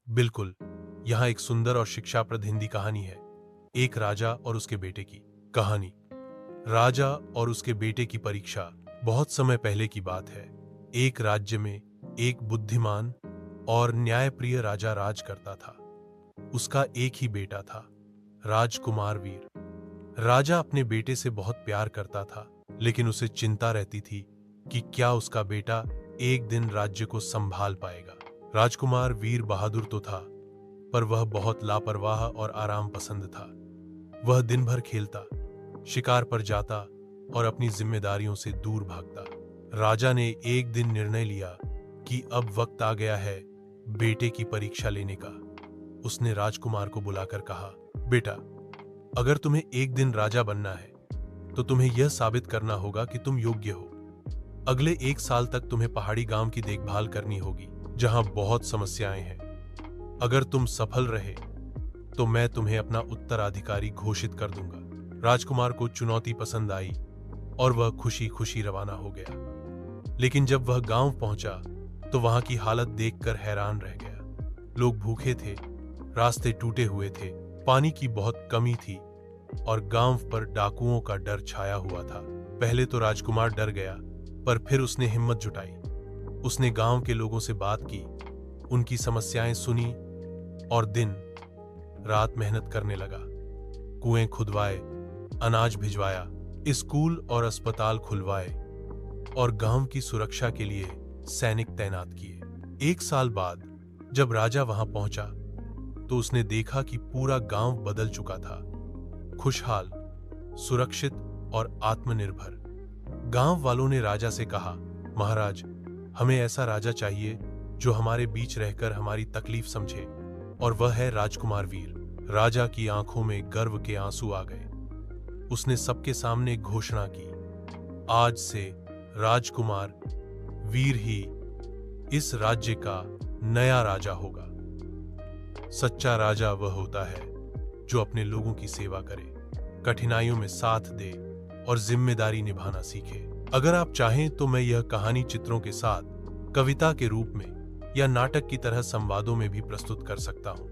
बिल्कुल। यहाँ एक सुंदर और शिक्षाप्रद हिंदी कहानी है, एक राजा और उसके बेटे की कहानी। राजा और उसके बेटे की परीक्षा। बहुत समय पहले की बात है। एक राज्य में एक बुद्धिमान और न्यायप्रिय राजा राज करता था। उसका एक ही बेटा था, राजकुमार वीर। राजा अपने बेटे से बहुत प्यार करता था, लेकिन उसे चिंता रहती थी कि क्या उसका बेटा एक दिन राज्य को संभाल पाएगा। राजकुमार वीर बहादुर तो था, पर वह बहुत लापरवाह और आराम पसंद था। वह दिन भर खेलता, शिकार पर जाता और अपनी जिम्मेदारियों से दूर भागता। राजा ने एक दिन निर्णय लिया कि अब वक्त आ गया है बेटे की परीक्षा लेने का। उसने राजकुमार को बुलाकर कहा, बेटा, अगर तुम्हें एक दिन राजा बनना है तो तुम्हें यह साबित करना होगा कि तुम योग्य हो। अगले 1 साल तक तुम्हें पहाड़ी गांव की देखभाल करनी होगी, जहां बहुत समस्याएं हैं। अगर तुम सफल रहे तो मैं तुम्हें अपना उत्तराधिकारी घोषित कर दूंगा। राजकुमार को चुनौती पसंद आई और वह खुशी खुशी रवाना हो गया। लेकिन जब वह गांव पहुंचा तो वहां की हालत देखकर हैरान रह गया। लोग भूखे थे, रास्ते टूटे हुए थे, पानी की बहुत कमी थी और गांव पर डाकुओं का डर छाया हुआ था। पहले तो राजकुमार डर गया, पर फिर उसने हिम्मत जुटाई। उसने गांव के लोगों से बात की, उनकी समस्याएं सुनी और दिन रात मेहनत करने लगा। कुएं खुदवाए, अनाज भिजवाया, स्कूल और अस्पताल खुलवाए और गांव की सुरक्षा के लिए सैनिक तैनात किए। 1 साल बाद जब राजा वहां पहुंचा तो उसने देखा कि पूरा गांव बदल चुका था। खुशहाल, सुरक्षित और आत्मनिर्भर। गांव वालों ने राजा से कहा, महाराज, हमें ऐसा राजा चाहिए जो हमारे बीच रहकर हमारी तकलीफ समझे, और वह है राजकुमार वीर। राजा की आंखों में गर्व के आंसू आ गए। उसने सबके सामने घोषणा की, आज से राजकुमार वीर ही इस राज्य का नया राजा होगा। सच्चा राजा वह होता है जो अपने लोगों की सेवा करे, कठिनाइयों में साथ दे और जिम्मेदारी निभाना सीखे। अगर आप चाहें तो मैं यह कहानी चित्रों के साथ, कविता के रूप में या नाटक की तरह संवादों में भी प्रस्तुत कर सकता हूं।